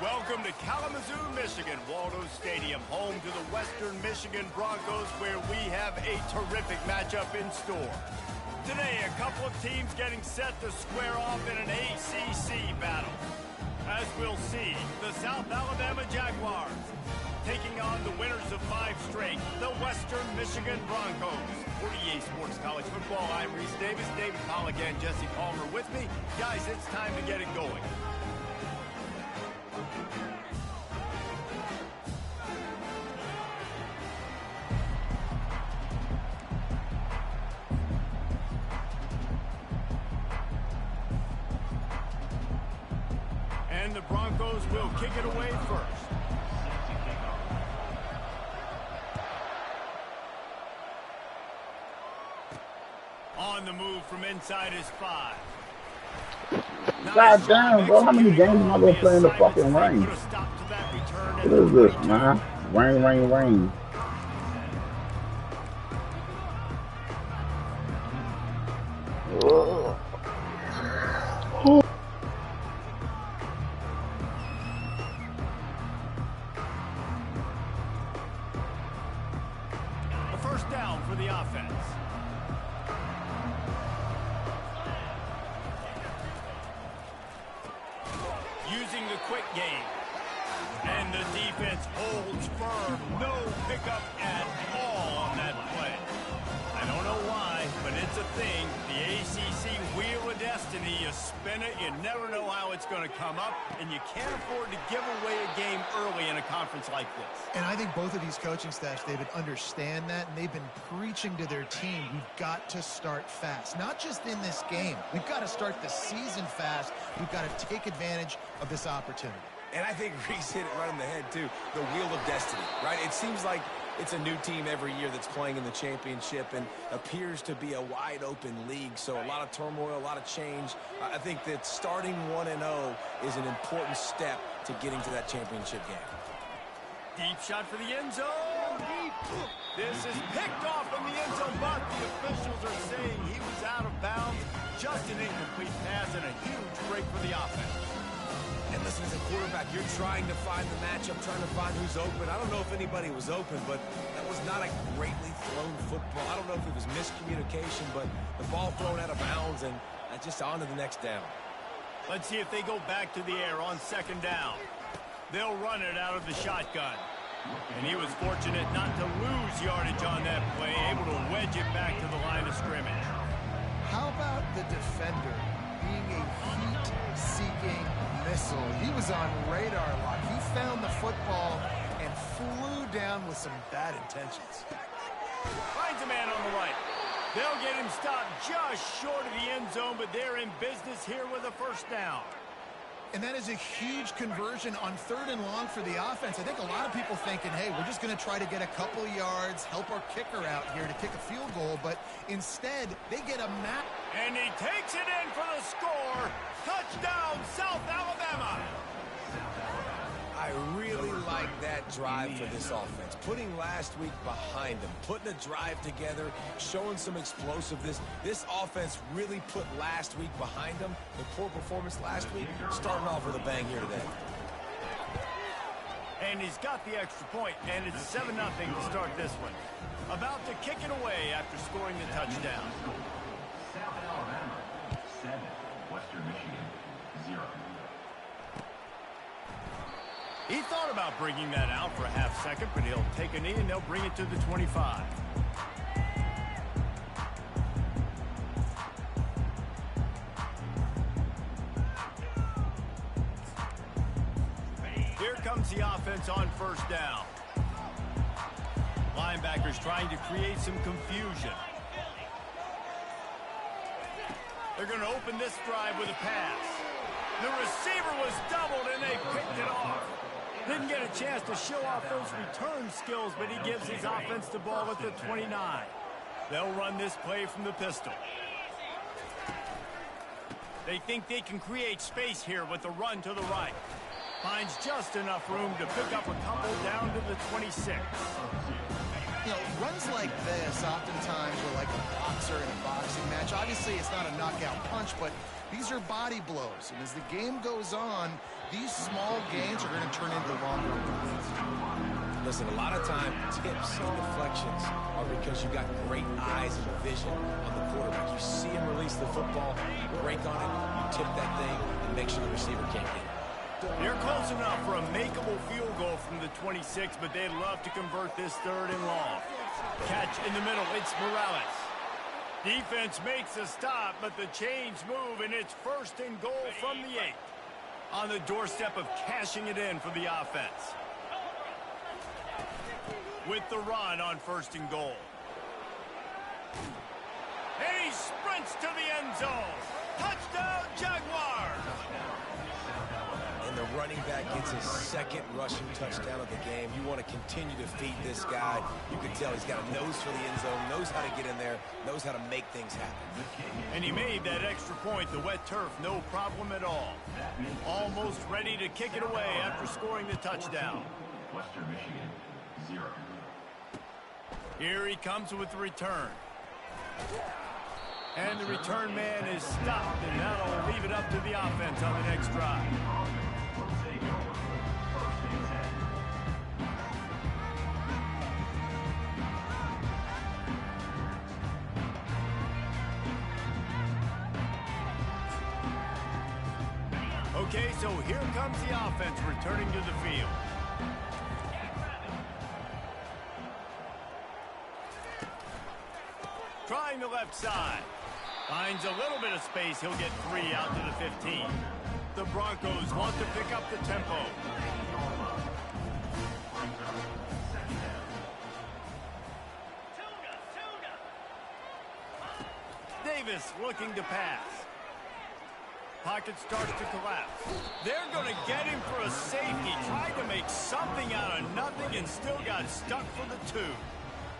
Welcome to Kalamazoo, Michigan, Waldo Stadium, home to the Western Michigan Broncos, where we have a terrific matchup in store. Today, a couple of teams getting set to square off in an ACC battle. As we'll see, the South Alabama Jaguars taking on the winners of 5 straight, the Western Michigan Broncos. For EA Sports College Football, I'm Reese Davis, David Pollock, and Jesse Palmer with me. Guys, it's time to get it going. And the Broncos will kick it away first. On the move from inside his 5. God damn, bro, how many games am I going to play in the fucking rain? What is this, man? Rain, rain, rain. A first down for the offense. Using the quick game. And the defense holds firm. No pickup at all on that play. I don't know why, but it's a thing. The ACC Wheel of Destiny, you spin it, you never know how it's going to come up, and you can't afford to give away a game early in a conference like this. And I think both of these coaching staffs, David, understand that, and they've been preaching to their team, we've got to start fast. Not just in this game. We've got to start the season fast. We've got to take advantage of this opportunity. And I think Reese hit it right on the head, too. The Wheel of Destiny, right? It seems like it's a new team every year that's playing in the championship and appears to be a wide-open league. So a lot of turmoil, a lot of change. I think that starting 1-0 is an important step to getting to that championship game. Deep shot for the end zone. This is picked off from the end zone, but the officials are saying he was out of bounds. Just an incomplete pass and a huge break for the offense. And listen, as a quarterback, you're trying to find the matchup, trying to find who's open. I don't know if anybody was open, but that was not a greatly thrown football. I don't know if it was miscommunication, but the ball thrown out of bounds and just on to the next down. Let's see if they go back to the air on second down. They'll run it out of the shotgun. And he was fortunate not to lose yardage on that play, able to wedge it back to the line of scrimmage. How about the defender being a heat-seeking missile? He was on radar lock. He found the football and flew down with some bad intentions. Finds a man on the right. They'll get him stopped just short of the end zone, but they're in business here with a first down. And that is a huge conversion on 3rd and long for the offense. I think a lot of people thinking, hey, we're just going to try to get a couple of yards, help our kicker out here to kick a field goal, but instead they get a map. And he takes it in for the score. Touchdown, South Alabama. I really like that drive for this offense. Putting last week behind them, putting a drive together, showing some explosiveness. This offense really put last week behind them. The poor performance last week, starting off with a bang here today. And he's got the extra point, and it's 7-0 to start this one. About to kick it away after scoring the touchdown. South Alabama, 7. Western Michigan, 0. He thought about bringing that out for a half second, but he'll take a knee and they'll bring it to the 25. Here comes the offense on first down. Linebackers trying to create some confusion. They're going to open this drive with a pass. The receiver was doubled and they picked it off. Didn't get a chance to show off those return skills, but he gives his offense the ball at the 29. They'll run this play from the pistol. They think they can create space here with the run to the right. Finds just enough room to pick up a couple down to the 26. You know, Runs like this oftentimes are like a boxer in a boxing match. Obviously, it's not a knockout punch, but these are body blows. And as the game goes on, these small gains are going to turn into longer ones. Listen, a lot of time, tips and deflections are because you got great eyes and vision on the quarterback. You see him release the football, you break on it, you tip that thing, and make sure the receiver can't get it. You're close enough for a makeable field goal from the 26, but they'd love to convert this 3rd and long. Catch in the middle, it's Morales. Defense makes a stop, but the chains move, and it's 1st and goal from the 8. On the doorstep of cashing it in for the offense. With the run on 1st and goal. And he sprints to the end zone. Touchdown, Jaguars! And the running back gets his 2nd rushing touchdown of the game. You want to continue to feed this guy. You can tell he's got a nose for the end zone, knows how to get in there, knows how to make things happen. And he made that extra point, the wet turf, no problem at all. Almost ready to kick it away after scoring the touchdown. Western Michigan, 0. Here he comes with the return. And the return man is stopped, and that'll leave it up to the offense on the next drive. Okay, so here comes the offense returning to the field. Trying the left side. Finds a little bit of space. He'll get 3 out to the 15. The Broncos want to pick up the tempo. Davis looking to pass. Pocket starts to collapse. They're going to get him for a safety. Tried to make something out of nothing and still got stuck for the 2.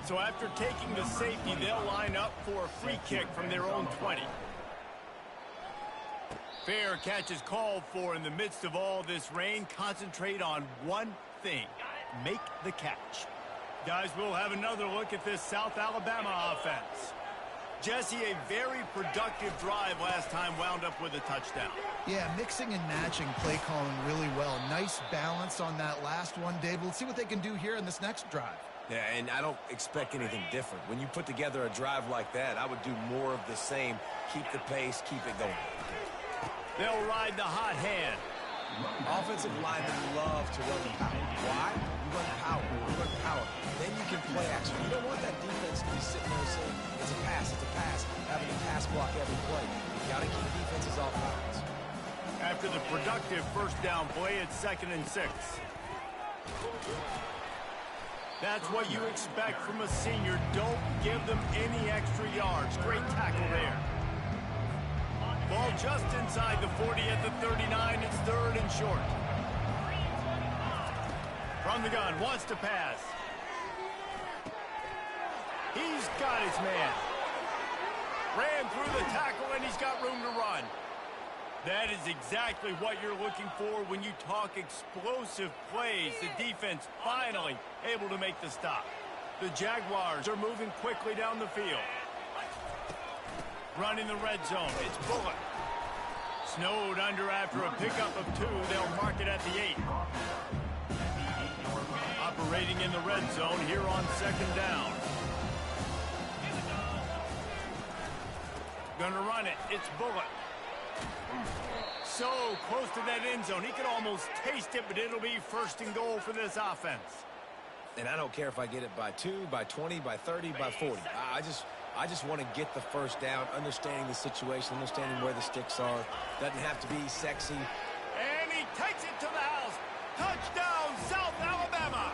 So after taking the safety, they'll line up for a free kick from their own 20. Fair catch is called for in the midst of all this rain. Concentrate on one thing. Make the catch. Guys, we'll have another look at this South Alabama offense. Jesse, a very productive drive last time wound up with a touchdown. Yeah, mixing and matching play calling really well. Nice balance on that last one, Dave. Let's see what they can do here in this next drive. Yeah, and I don't expect anything different. When you put together a drive like that, I would do more of the same. Keep the pace, keep it going. They'll ride the hot hand. Offensive linemen love to run the power. Why? You run power. You run power. Then you can play action. You don't want that defense to be sitting there saying, it's a pass, having a pass block every play. You got to keep defenses off balance. After the productive 1st down play, it's 2nd and 6. That's what you expect from a senior. Don't give them any extra yards. Great tackle there. Ball just inside the 40 at the 39. It's 3rd and short. From the gun, wants to pass. He's got his man. Ran through the tackle, and he's got room to run. That is exactly what you're looking for when you talk explosive plays. The defense finally able to make the stop. The Jaguars are moving quickly down the field. Running the red zone. It's Bullock. Snowed under after a pickup of 2. They'll mark it at the 8. Operating in the red zone here on 2nd down. Gonna run it. It's Bullock. So close to that end zone. He could almost taste it, but it'll be 1st and goal for this offense. And I don't care if I get it by 2, by 20, by 30, by 40. I just want to get the 1st down, understanding the situation, understanding where the sticks are. Doesn't have to be sexy. And he takes it to the house. Touchdown, South Alabama.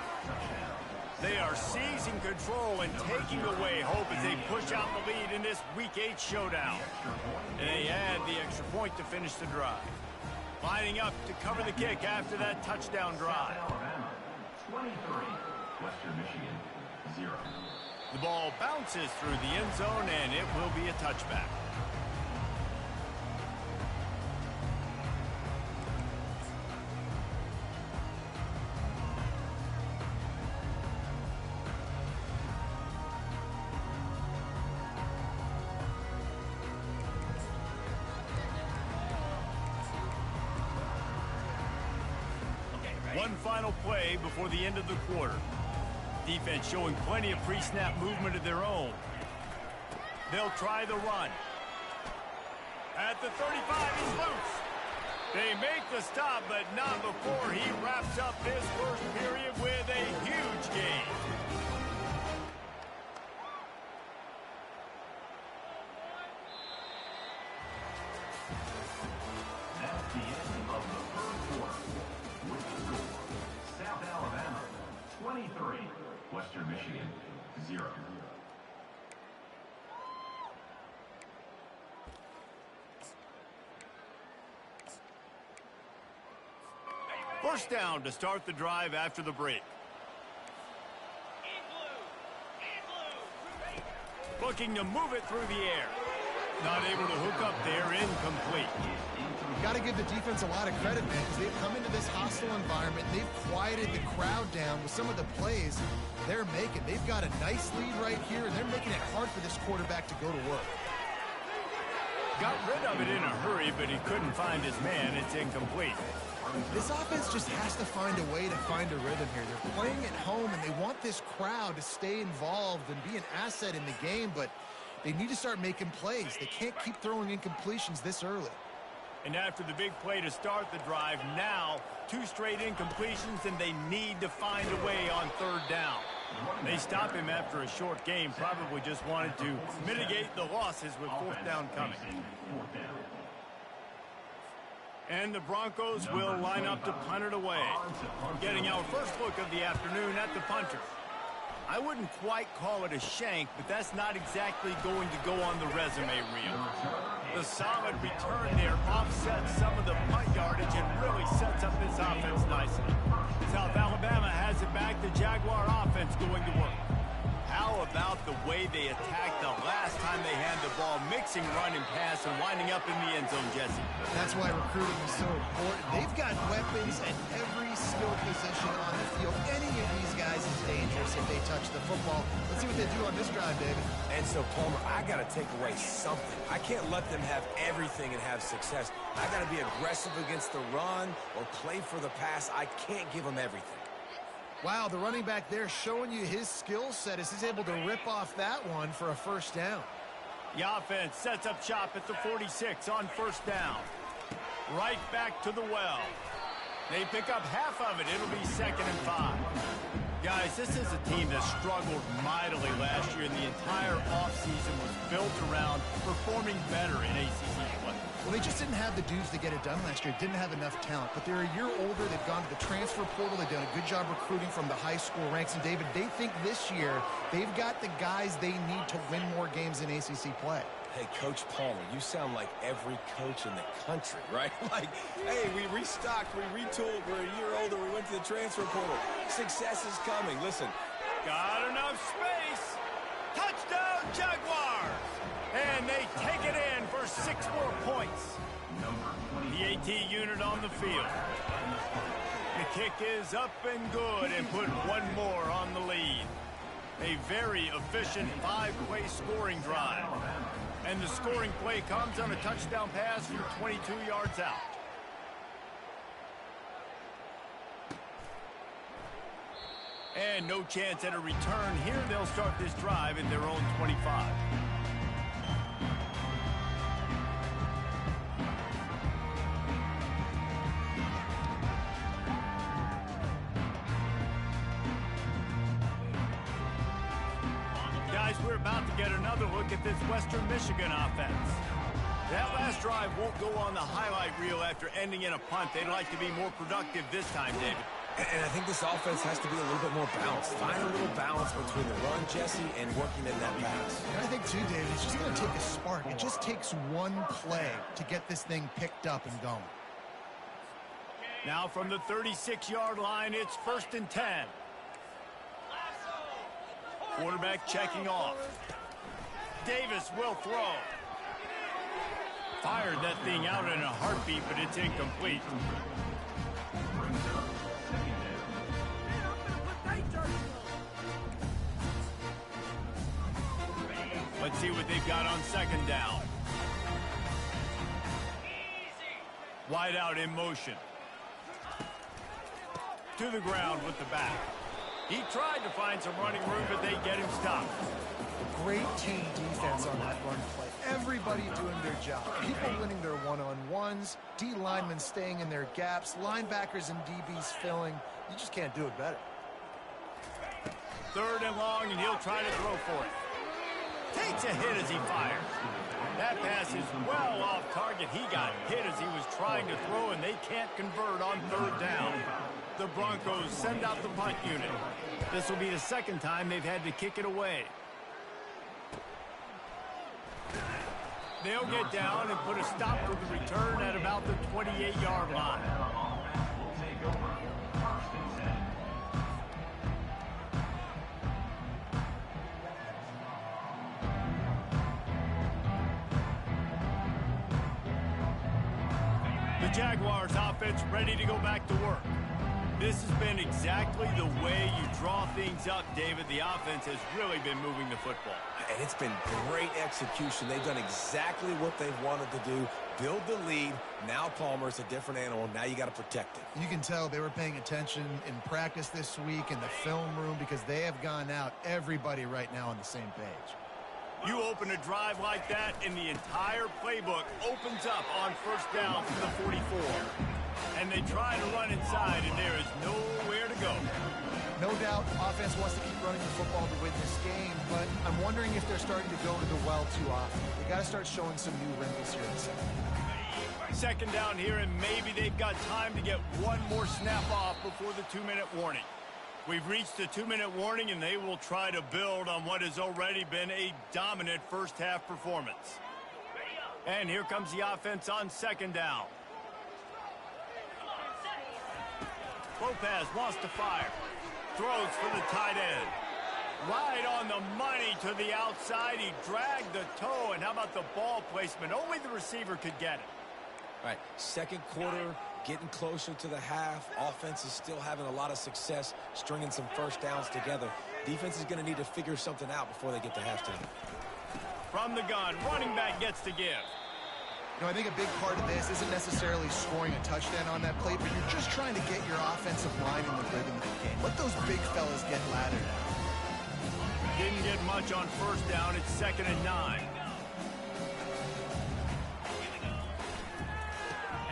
They are seizing control and taking away hope as they push out the lead in this Week 8 showdown. And they add the extra point to finish the drive. Lining up to cover the kick after that touchdown drive. Alabama, 23. Western Michigan, 0. The ball bounces through the end zone, and it will be a touchback. One final play before the end of the quarter. Defense showing plenty of pre-snap movement of their own. They'll try the run. At the 35, he's loose. They make the stop, but not before he wraps up this first period with a huge gain. That's the end of the first quarter. With the score, South Alabama 23, Western Michigan 0. First down to start the drive after the break. Looking to move it through the air. Not able to hook up there, incomplete. Got to give the defense a lot of credit, man, because they've come into this hostile environment. They've quieted the crowd down with some of the plays they're making. They've got a nice lead right here, and they're making it hard for this quarterback to go to work. Got rid of it in a hurry, but he couldn't find his man. It's incomplete. This offense just has to find a way to find a rhythm here. They're playing at home, and they want this crowd to stay involved and be an asset in the game, but they need to start making plays. They can't keep throwing incompletions this early. And after the big play to start the drive, now 2 straight incompletions, and they need to find a way on third down. They stop him after a short game, probably just wanted to mitigate the losses with fourth down coming. And the Broncos will line up to punt it away. Getting our first look of the afternoon at the punter. I wouldn't quite call it a shank, but that's not exactly going to go on the resume reel. The solid return there offsets some of the punt yardage and really sets up this offense nicely. South Alabama has it back. The Jaguar offense going to work. How about the way they attacked the last time they had the ball, mixing run and pass and winding up in the end zone, Jesse? That's why recruiting is so important. They've got weapons at every skill position on the field. Any of these guys is dangerous if they touch the football. Let's see what they do on this drive, David. And so, Palmer, I got to take away something. I can't let them have everything and have success. I got to be aggressive against the run or play for the pass. I can't give them everything. Wow, the running back there showing you his skill set as he's able to rip off that one for a first down. The offense sets up shop at the 46 on first down. Right back to the well. They pick up half of it. It'll be 2nd and 5. Guys, this is a team that struggled mightily last year, and the entire offseason was built around performing better in ACC play. Well, they just didn't have the dudes to get it done last year. Didn't have enough talent. But they're a year older. They've gone to the transfer portal. They've done a good job recruiting from the high school ranks. And, David, they think this year they've got the guys they need to win more games in ACC play. Hey, Coach Palmer, you sound like every coach in the country, right? Like, hey, we restocked, we retooled, we're a year older, we went to the transfer portal. Success is coming. Listen. Got enough space. Touchdown, Jaguars. And they take it in for 6 more points. The AT unit on the field. The kick is up and good and put 1 more on the lead. A very efficient 5-play scoring drive. And the scoring play comes on a touchdown pass from 22 yards out. And no chance at a return here. They'll start this drive in their own 25. Guys, we're about to get another look at this Western Michigan offense. That last drive won't go on the highlight reel after ending in a punt. They'd like to be more productive this time, David. And I think this offense has to be a little bit more balanced. Find a little balance between the run, Jesse, and working in that pass. And I think, too, David, it's just going to take a spark. It just takes one play to get this thing picked up and going. Now from the 36-yard line, it's 1st and 10. Quarterback checking off. Davis will throw. Fired that thing out in a heartbeat, but it's incomplete. Let's see what they've got on 2nd down. Wide out in motion. To the ground with the back. He tried to find some running room, but they get him stopped. Great team defense on that run play. Everybody doing their job. People winning their one-on-ones, D linemen staying in their gaps, linebackers and DBs filling. You just can't do it better. 3rd and long, and he'll try to throw for it. Takes a hit as he fires. That pass is well off target. He got hit as he was trying to throw, and they can't convert on 3rd down. The Broncos send out the punt unit. This will be the 2nd time they've had to kick it away. They'll get down and put a stop to the return at about the 28-yard line. Will take over. 1st and 10. The Jaguars offense ready to go back to work. This has been exactly the way you draw things up, David. The offense has really been moving the football. And it's been great execution. They've done exactly what they've wanted to do. Build the lead. Now Palmer's a different animal. Now you got to protect it. You can tell they were paying attention in practice this week in the film room because they have gone out, everybody right now on the same page. You open a drive like that, and the entire playbook opens up on 1st down from the 44. And they try to run inside, and there is nowhere to go. No doubt, offense wants to keep running the football to win this game, but I'm wondering if they're starting to go to the well too often. They got to start showing some new wrinkles here in the 2nd. 2nd down here, and maybe they've got time to get one more snap off before the 2-minute warning. We've reached the 2-minute warning, and they will try to build on what has already been a dominant first-half performance. And here comes the offense on 2nd down. Lopez wants to fire. Throws for the tight end. Right on the money to the outside. He dragged the toe, and how about the ball placement? Only the receiver could get it. All right, 2nd quarter, getting closer to the half. Offense is still having a lot of success stringing some 1st downs together. Defense is going to need to figure something out before they get to halftime. From the gun, running back gets to give. You know, I think a big part of this isn't necessarily scoring a touchdown on that play, but you're just trying to get your offensive line in the rhythm of the game. Let those big fellas get lathered out. Didn't get much on 1st down. It's 2nd and 9.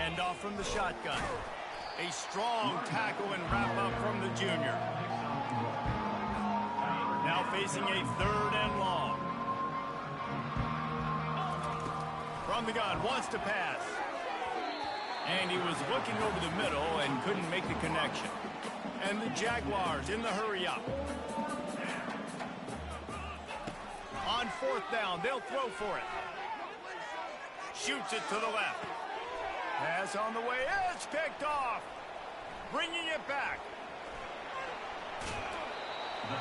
Hand off from the shotgun. A strong tackle and wrap up from the junior. Now facing a 3rd and long. From the gun, wants to pass. And he was looking over the middle and couldn't make the connection. And the Jaguars in the hurry up. On 4th down, they'll throw for it. Shoots it to the left. Pass on the way, it's picked off. Bringing it back.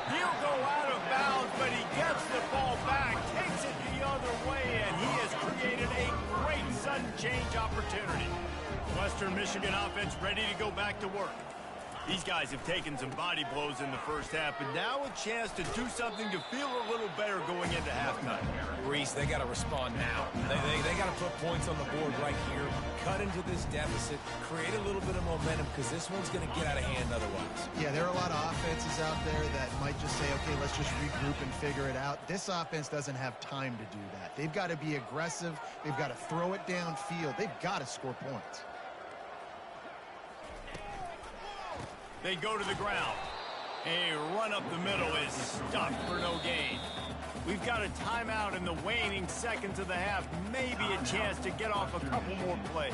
He'll go out of bounds, but he gets the ball back, takes it the other way, and he has created a great sudden change opportunity. Western Michigan offense ready to go back to work. These guys have taken some body blows in the 1st half, but now a chance to do something to feel a little better going into halftime. Reese, they got to respond now. They got to put points on the board right here, cut into this deficit, create a little bit of momentum, because this one's going to get out of hand otherwise. Yeah, there are a lot of offenses out there that might just say, okay, let's just regroup and figure it out. This offense doesn't have time to do that. They've got to be aggressive. They've got to throw it downfield. They've got to score points. They go to the ground. A run up the middle is stuffed for no gain. We've got a timeout in the waning seconds of the half. Maybe a chance to get off a couple more plays.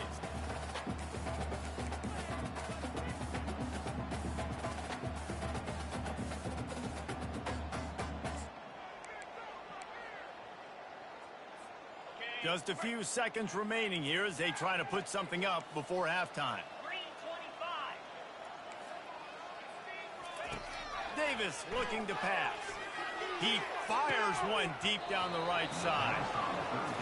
Just a few seconds remaining here as they try to put something up before halftime. Davis looking to pass. He fires one deep down the right side.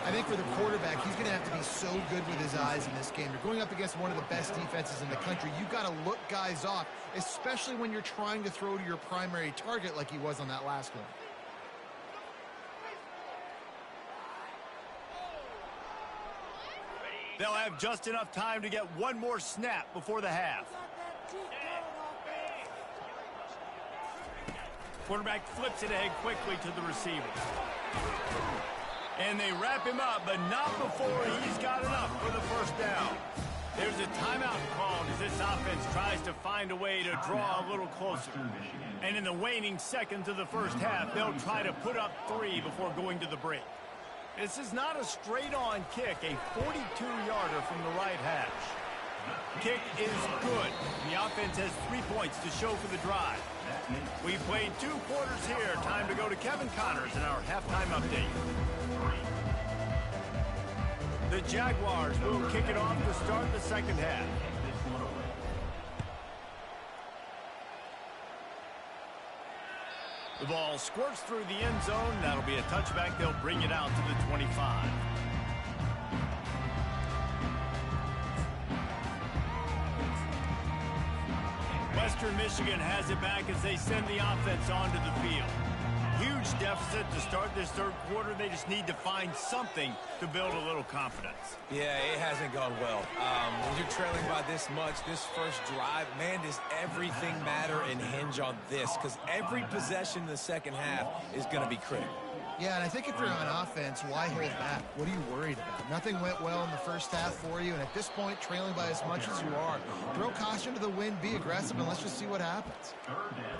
I think for the quarterback, he's going to have to be so good with his eyes in this game. You're going up against one of the best defenses in the country. You've got to look guys off, especially when you're trying to throw to your primary target like he was on that last one. They'll have just enough time to get one more snap before the half. Quarterback flips it ahead quickly to the receiver. And they wrap him up, but not before he's got enough for the first down. There's a timeout called as this offense tries to find a way to draw a little closer. And in the waning seconds of the first half, they'll try to put up 3 before going to the break. This is not a straight-on kick, a 42-yarder from the right hash. Kick is good. The offense has 3 points to show for the drive. We've played 2 quarters here. Time to go to Kevin Connors in our halftime update. The Jaguars will kick it off to start the second half. The ball squirts through the end zone. That'll be a touchback. They'll bring it out to the 25. Western Michigan has it back as they send the offense onto the field. Huge deficit to start this third quarter. They just need to find something to build a little confidence. Yeah, it hasn't gone well. When you're trailing by this much, this first drive, man, does everything matter and hinge on this? Because every possession in the second half is going to be critical. Yeah, and I think if you're on offense, why hold back? What are you worried about? Nothing went well in the first half for you, and at this point, trailing by as much as you are, throw caution to the wind, be aggressive, and let's just see what happens.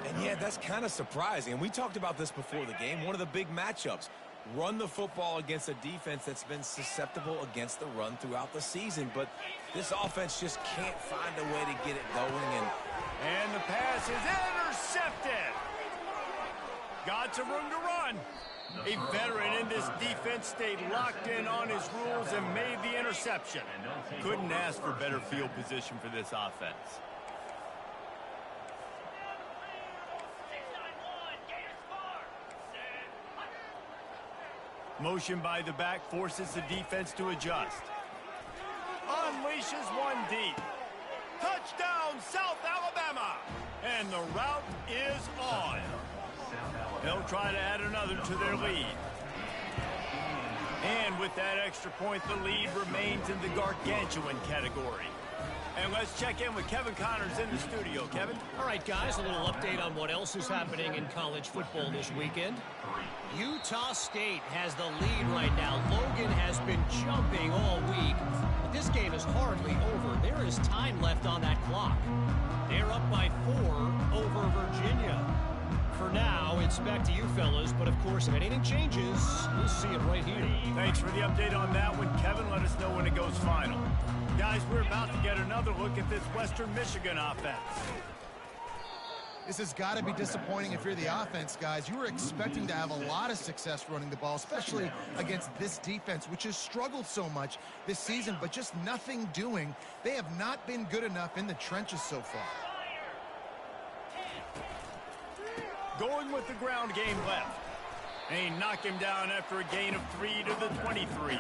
And yeah, that's kind of surprising. And we talked about this before the game. One of the big matchups. Run the football against a defense that's been susceptible against the run throughout the season. But this offense just can't find a way to get it going. And the pass is intercepted. Got some room to run. A veteran in this defense stayed locked in on his rules and made the interception. Couldn't ask for better field position for this offense. Motion by the back forces the defense to adjust. Unleashes one deep. Touchdown, South Alabama! And the route is on. They'll try to add another to their lead. And with that extra point, the lead remains in the gargantuan category. And let's check in with Kevin Connors in the studio. Kevin? All right, guys, a little update on what else is happening in college football this weekend. Utah State has the lead right now. Logan has been jumping all week, but this game is hardly over. There is time left on that clock. They're up by 4 over Virginia. For now, it's back to you fellas, but of course, if anything changes, we'll see it right here. Thanks for the update on that one, Kevin. Let us know when it goes final. Guys, we're about to get another look at this Western Michigan offense. This has got to be disappointing if you're the offense, guys. You were expecting to have a lot of success running the ball, especially against this defense, which has struggled so much this season, but just nothing doing. They have not been good enough in the trenches so far. Going with the ground game left. And he knocked him down after a gain of 3 to the 23.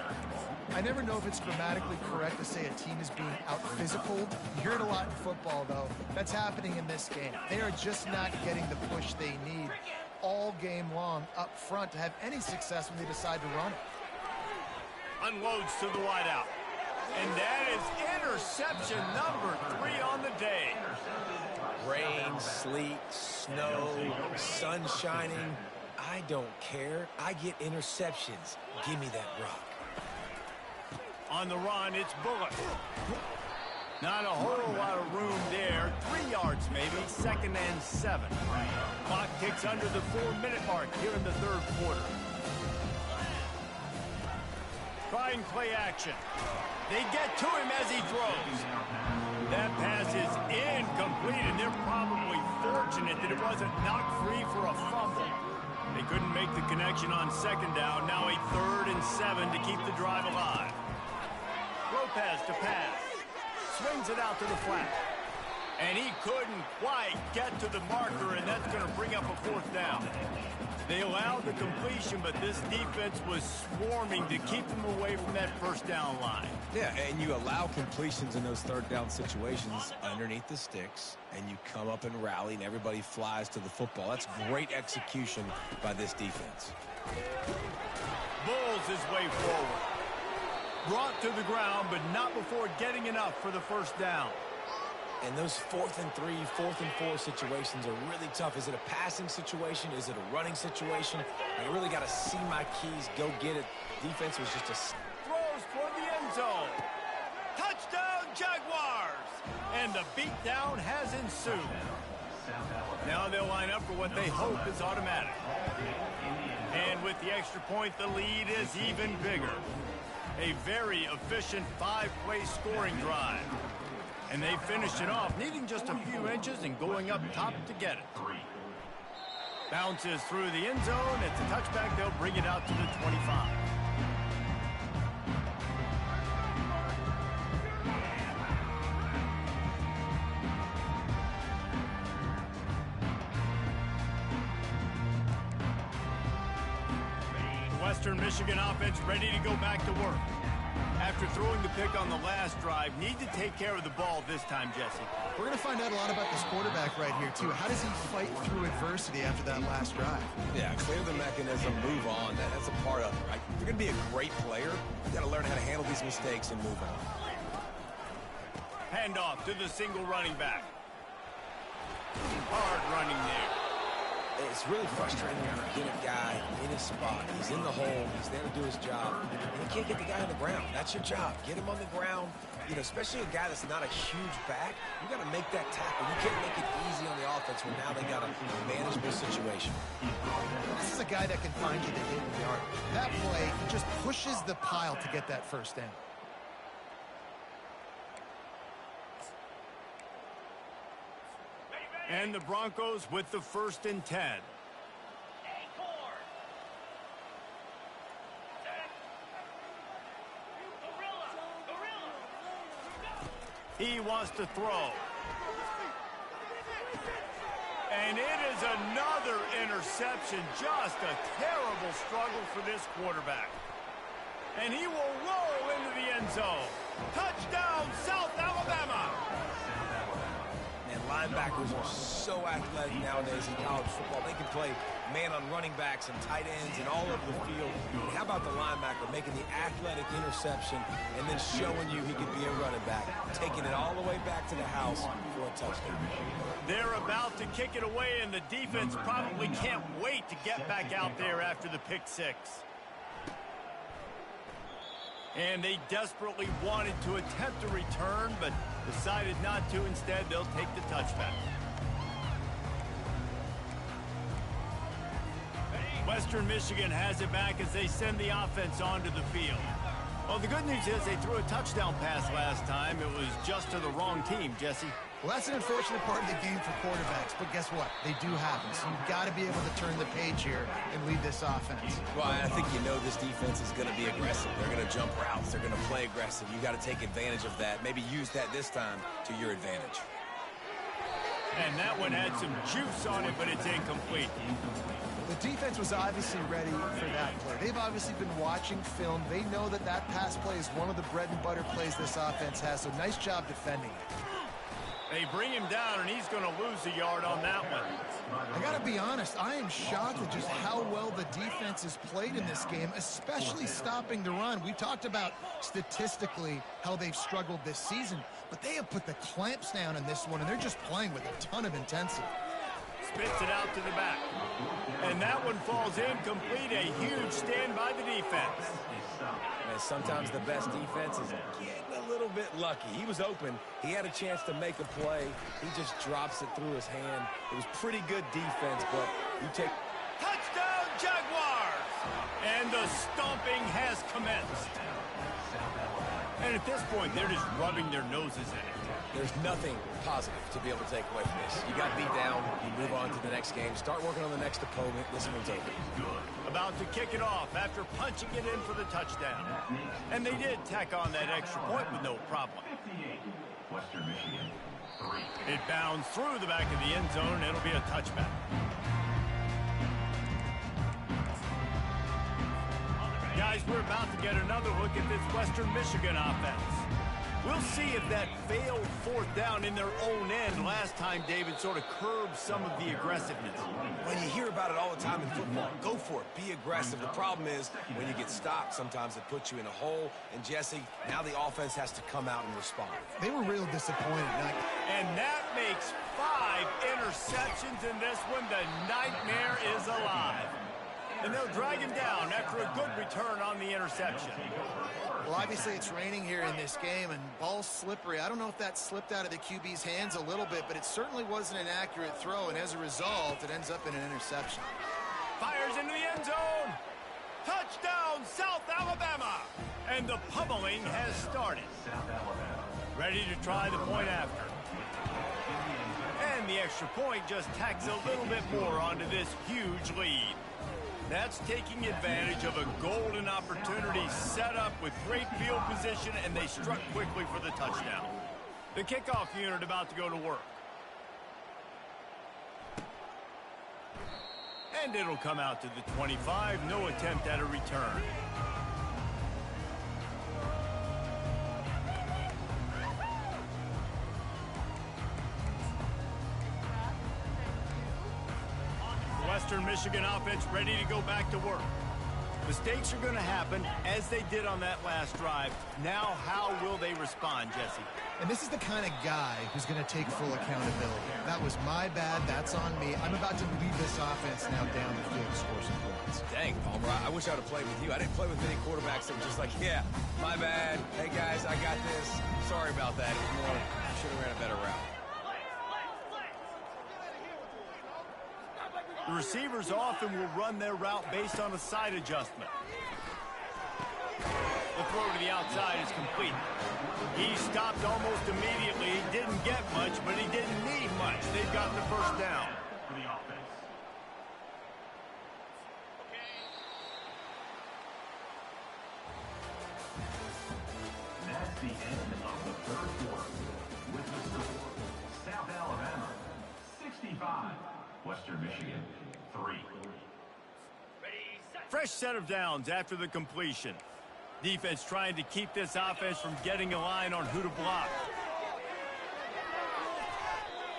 I never know if it's grammatically correct to say a team is being out-physicaled. You hear it a lot in football, though. That's happening in this game. They are just not getting the push they need all game long up front to have any success when they decide to run it. Unloads to the wideout. And that is interception number 3 on the day. Rain, sleet, snow, sun shining. I don't care. I get interceptions. Give me that rock. On the run, it's Bullock. Not a whole lot of room there. 3 yards maybe, 2nd and 7. Clock ticks under the 4-minute mark here in the third quarter. Trying play action. They get to him as he throws. That pass is incomplete, and they're probably fortunate that it wasn't knocked free for a fumble. They couldn't make the connection on 2nd down. Now a 3rd and 7 to keep the drive alive. Lopez to pass. Swings it out to the flat. And he couldn't quite get to the marker, and that's going to bring up a 4th down. They allowed the completion, but this defense was swarming to keep them away from that 1st down line. Yeah, and you allow completions in those 3rd down situations underneath the sticks, and you come up and rally, and everybody flies to the football. That's great execution by this defense. Bulls his way forward. Brought to the ground, but not before getting enough for the 1st down. And those 4th and 3, 4th and 4 situations are really tough. Is it a passing situation? Is it a running situation? I really got to see my keys, go get it. Defense was just a... Throws toward the end zone. Touchdown, Jaguars! And the beatdown has ensued. Now they'll line up for what they hope is automatic. And with the extra point, the lead is even bigger. A very efficient 5-play scoring drive. And they finished it off, needing just a few inches and going up top to get it. Bounces through the end zone. It's a touchback. They'll bring it out to the 25. Western Michigan offense ready to go back to work. After throwing the pick on the last drive, need to take care of the ball this time, Jesse. We're going to find out a lot about this quarterback right here, too. How does he fight through adversity after that last drive? Yeah, clear the mechanism, move on. That's a part of it, right? If you're going to be a great player, you got to learn how to handle these mistakes and move on. Handoff to the single running back. Hard running there. It's really frustrating when you get a guy in his spot. He's in the hole. He's there to do his job. And you can't get the guy on the ground. That's your job. Get him on the ground. You know, especially a guy that's not a huge back. You got to make that tackle. You can't make it easy on the offense when now they got a manageable situation. This is a guy that can find you the hidden yard. That play, he just pushes the pile to get that first down. And the Broncos with the 1st and 10. He wants to throw. And it is another interception. Just a terrible struggle for this quarterback. And he will roll into the end zone. Touchdown, South Alabama. Linebackers are so athletic nowadays in college football. They can play man on running backs and tight ends and all over the field. And how about the linebacker making the athletic interception and then showing you he could be a running back, taking it all the way back to the house for a touchdown. They're about to kick it away, and the defense probably can't wait to get back out there after the pick six. And they desperately wanted to attempt a return, but decided not to. Instead, they'll take the touchback. Western Michigan has it back as they send the offense onto the field. Well, the good news is they threw a touchdown pass last time. It was just to the wrong team, Jesse. Well, that's an unfortunate part of the game for quarterbacks, but guess what? They do happen, so you've got to be able to turn the page here and lead this offense. Well, I think you know this defense is going to be aggressive. They're going to jump routes. They're going to play aggressive. You got to take advantage of that. Maybe use that this time to your advantage. And that one had some juice on it, but it's incomplete. The defense was obviously ready for that play. They've obviously been watching film. They know that that pass play is one of the bread and butter plays this offense has, so nice job defending it. They bring him down, and he's going to lose a yard on that one. I got to be honest, I am shocked at just how well the defense has played in this game, especially stopping the run. We talked about statistically how they've struggled this season, but they have put the clamps down in this one, and they're just playing with a ton of intensity. Spits it out to the back. And that one falls incomplete. A huge stand by the defense. And sometimes the best defense is getting a little bit lucky. He was open. He had a chance to make a play. He just drops it through his hand. It was pretty good defense, but you take... Touchdown, Jaguars! And the stomping has commenced. And at this point, they're just rubbing their noses in it. There's nothing positive to be able to take away from this. You got beat down, you move on to the next game, start working on the next opponent. This one's over. About to kick it off after punching it in for the touchdown. And they did tack on that extra point with no problem. It bounds through the back of the end zone, and it'll be a touchback. Guys, we're about to get another look at this Western Michigan offense. We'll see if that failed fourth down in their own end last time, David, sort of curbed some of the aggressiveness. When you hear about it all the time in football, go for it. Be aggressive. The problem is when you get stopped, sometimes it puts you in a hole. And, Jesse, now the offense has to come out and respond. They were real disappointed. And that makes 5 interceptions in this one. The nightmare is alive. And they'll drag him down after a good return on the interception. Well, obviously it's raining here in this game, and ball's slippery. I don't know if that slipped out of the QB's hands a little bit, but it certainly wasn't an accurate throw, and as a result, it ends up in an interception. Fires into the end zone. Touchdown, South Alabama. And the pummeling has started. Ready to try the point after. And the extra point just tacks a little bit more onto this huge lead. That's taking advantage of a golden opportunity set up with great field position, and they struck quickly for the touchdown. The kickoff unit about to go to work. And it'll come out to the 25. No attempt at a return. Western Michigan offense ready to go back to work. Mistakes are going to happen, as they did on that last drive. Now, how will they respond, Jesse? And this is the kind of guy who's going to take full accountability. That was my bad. That's on me. I'm about to lead this offense now down the field to score some points. Dang, Palmer, I wish I would have played with you. I didn't play with many quarterbacks that were just like, yeah, my bad. Hey, guys, I got this. Sorry about that. Should have ran a better route. The receivers often will run their route based on a side adjustment. The throw to the outside is complete. He stopped almost immediately. He didn't get much, but he didn't need much. They've got the first down. For the offense. That's the end of the third quarter. With the score, South Alabama 65, Western Michigan 3. Fresh set of downs after the completion. Defense trying to keep this offense from getting a line on who to block.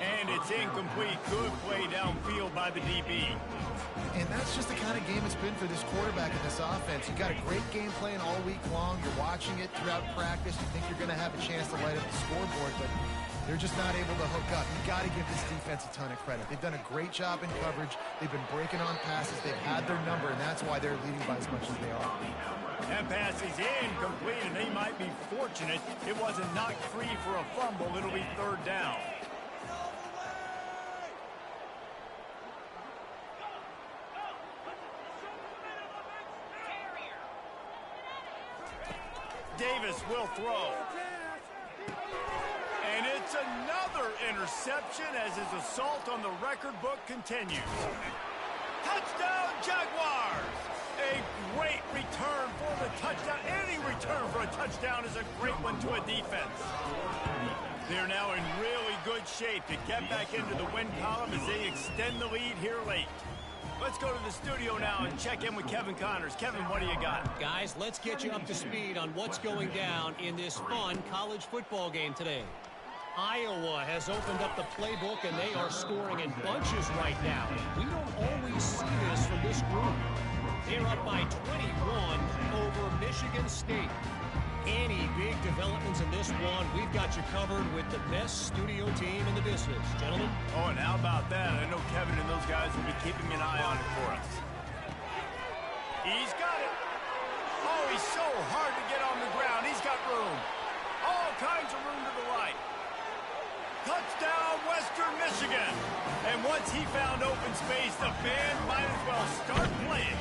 And it's incomplete. Good play downfield by the DB. And that's just the kind of game it's been for this quarterback in this offense. You've got a great game plan all week long. You're watching it throughout practice. You think you're going to have a chance to light up the scoreboard, but they're just not able to hook up. You've got to give this defense a ton of credit. They've done a great job in coverage. They've been breaking on passes. They've had their number, and that's why they're leading by as much as they are. That pass is incomplete, and they might be fortunate it wasn't knocked free for a fumble. It'll be third down. Davis will throw. And it's another interception as his assault on the record book continues. Touchdown, Jaguars! A great return for the touchdown. Any return for a touchdown is a great one to a defense. They're now in really good shape to get back into the win column as they extend the lead here late. Let's go to the studio now and check in with Kevin Connors. Kevin, what do you got? Guys, let's get you up to speed on what's going down in this fun college football game today. Iowa has opened up the playbook, and they are scoring in bunches right now. We don't always see this from this group. They're up by 21 over Michigan State. Any big developments in this one, we've got you covered with the best studio team in the business. Gentlemen? Oh, and how about that? I know Kevin and those guys will be keeping an eye on it for us. He's got it. Oh, he's so hard to get on the ground. He's got room. All kinds of room to the right. Touchdown, Western Michigan. And once he found open space, the band might as well start playing.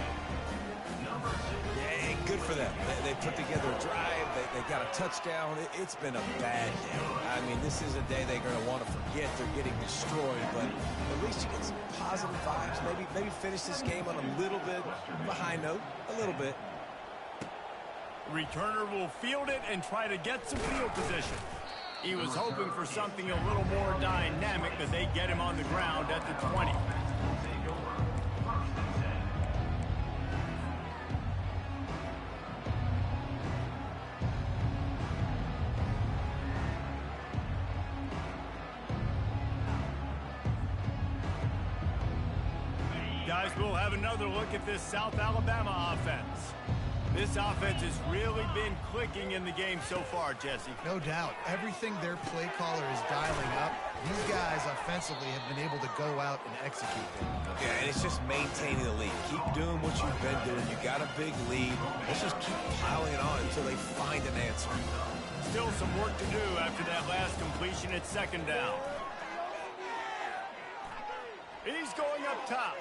Yeah, good for them. They put together a drive. They got a touchdown. It's been a bad day. I mean, this is a day they're going to want to forget. They're getting destroyed, but at least you get some positive vibes. Maybe finish this game on a little bit of a high note. A little bit. Returner will field it and try to get some field position. He was hoping for something a little more dynamic, but they get him on the ground at the 20. Guys, we'll have another look at this South Alabama offense. This offense has really been clicking in the game so far, Jesse. No doubt. Everything their play caller is dialing up, these guys offensively have been able to go out and execute them. Yeah, and it's just maintaining the lead. Keep doing what you've been doing. You got a big lead. Let's just keep piling it on until they find an answer. Still some work to do after that last completion at second down. He's going up top.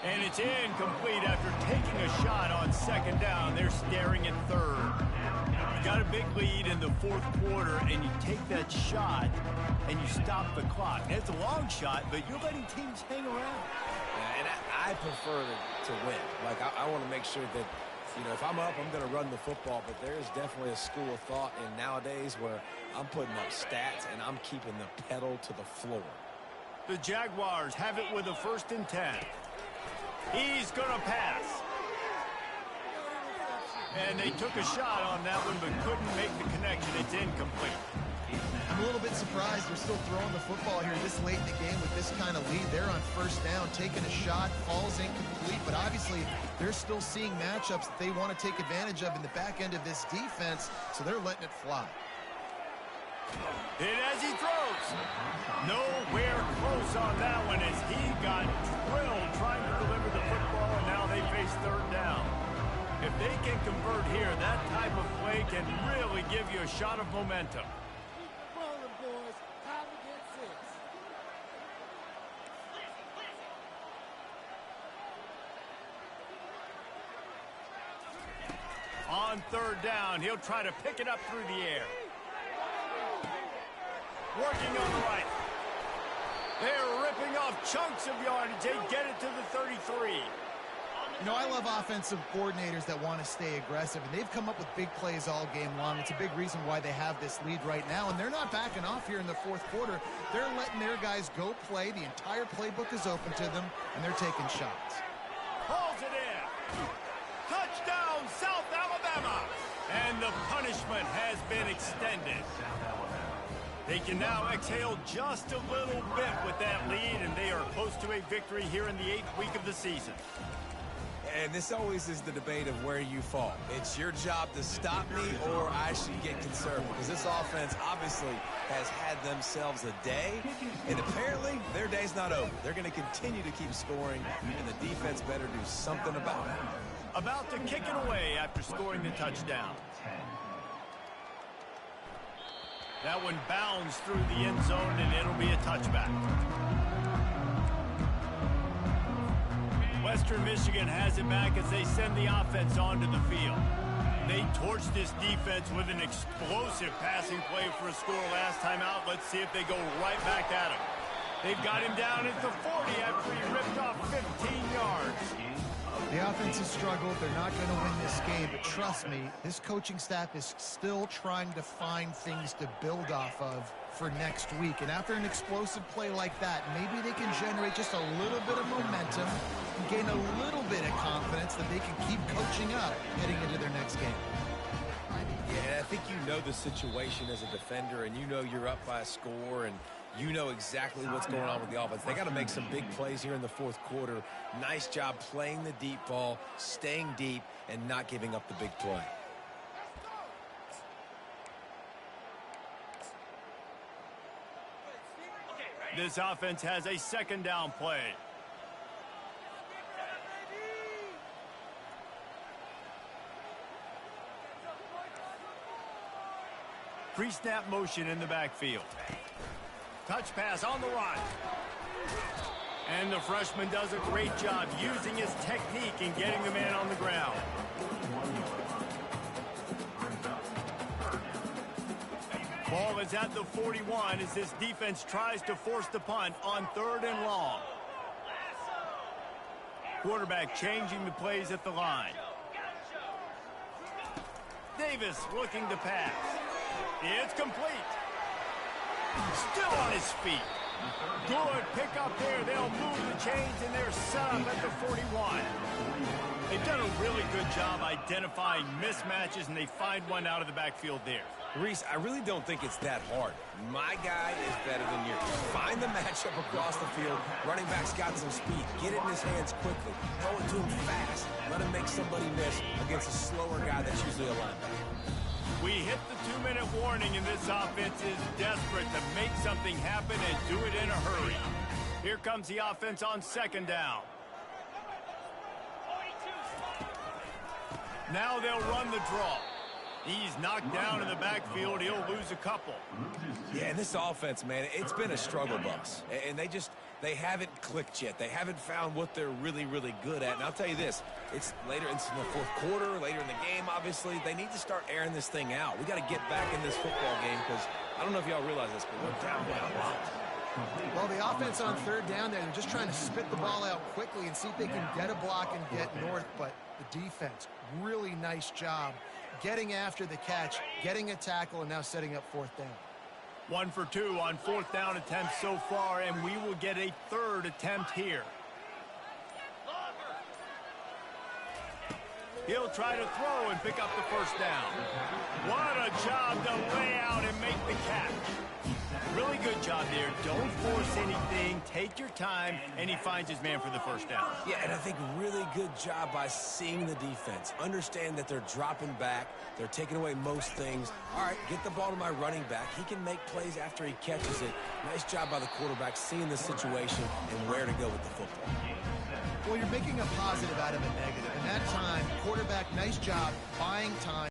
And it's incomplete after taking a shot on second down. They're staring at third. You got a big lead in the fourth quarter, and you take that shot, and you stop the clock. And it's a long shot, but you're letting teams hang around. Yeah, and I prefer to win. Like, I want to make sure that, you know, if I'm up, I'm going to run the football. But there is definitely a school of thought in nowadays where I'm putting up stats, and I'm keeping the pedal to the floor. The Jaguars have it with a 1st and 10. He's going to pass. And they took a shot on that one, but couldn't make the connection. It's incomplete. I'm a little bit surprised they're still throwing the football here this late in the game with this kind of lead. They're on 1st down, taking a shot, falls incomplete, but obviously they're still seeing matchups that they want to take advantage of in the back end of this defense, so they're letting it fly. Hit as he throws. Nowhere close on that one as he got drilled trying to deliver the football, and now they face 3rd down. If they can convert here, that type of play can really give you a shot of momentum. On 3rd down, he'll try to pick it up through the air. Working on the right. They're ripping off chunks of yardage. They get it to the 33. You know, I love offensive coordinators that want to stay aggressive, and they've come up with big plays all game long. It's a big reason why they have this lead right now, and they're not backing off here in the fourth quarter. They're letting their guys go play. The entire playbook is open to them, and they're taking shots. Pulls it in. Touchdown, South Alabama. And the punishment has been extended. They can now exhale just a little bit with that lead, and they are close to a victory here in the 8th week of the season. And this always is the debate of where you fall. It's your job to stop me, or I should get conservative, because this offense obviously has had themselves a day, and apparently their day's not over. They're going to continue to keep scoring, and the defense better do something about it. About to kick it away after scoring the touchdown. That one bounds through the end zone, and it'll be a touchback. Western Michigan has it back as they send the offense onto the field. They torched this defense with an explosive passing play for a score last time out. Let's see if they go right back at him. They've got him down at the 40 after he ripped off 15 yards. The offense has struggled. They're not going to win this game, but trust me, this coaching staff is still trying to find things to build off of for next week. And after an explosive play like that, maybe they can generate just a little bit of momentum and gain a little bit of confidence that they can keep coaching up heading into their next game. Yeah, and I think you know the situation as a defender, and you know you're up by a score, and you know exactly what's going on with the offense. They got to make some big plays here in the fourth quarter. Nice job playing the deep ball, staying deep, and not giving up the big play. This offense has a 2nd down play. Pre-snap motion in the backfield. Touch pass on the run. And the freshman does a great job using his technique and getting the man on the ground. Ball is at the 41 as this defense tries to force the punt on 3rd and long. Quarterback changing the plays at the line. Davis looking to pass. It's complete. Still on his feet. Good pick up there. They'll move the chains, and they're set up at the 41. They've done a really good job identifying mismatches, and they find one out of the backfield there. Reese, I really don't think it's that hard. My guy is better than yours. Find the matchup across the field. Running back's got some speed. Get it in his hands quickly. Throw it to him fast. Let him make somebody miss against a slower guy that's usually a linebacker. We hit the 2-minute warning, and this offense is desperate to make something happen and do it in a hurry. Here comes the offense on second down. Now they'll run the draw. He's knocked down in the backfield. He'll lose a couple. Yeah, and this offense, man, it's been a struggle bus. And they haven't clicked yet. They haven't found what they're really, really good at. And I'll tell you this, it's later in the fourth quarter, later in the game, obviously. They need to start airing this thing out. We got to get back in this football game because I don't know if y'all realize this, but we're down by a lot. Well, the offense on third down there, they're just trying to spit the ball out quickly and see if they can get a block and get north. But the defense, really nice job getting after the catch, getting a tackle, and now setting up fourth down. 1 for 2 on fourth down attempts so far, and we will get a third attempt here. He'll try to throw and pick up the first down. What a job to lay out and make the catch. Really good job there. Don't force anything. Take your time, and he finds his man for the first down. Yeah, and I think really good job by seeing the defense. Understand that they're dropping back. They're taking away most things. All right, get the ball to my running back. He can make plays after he catches it. Nice job by the quarterback seeing the situation and where to go with the football. Well, you're making a positive out of a negative. And that time, quarterback, nice job buying time.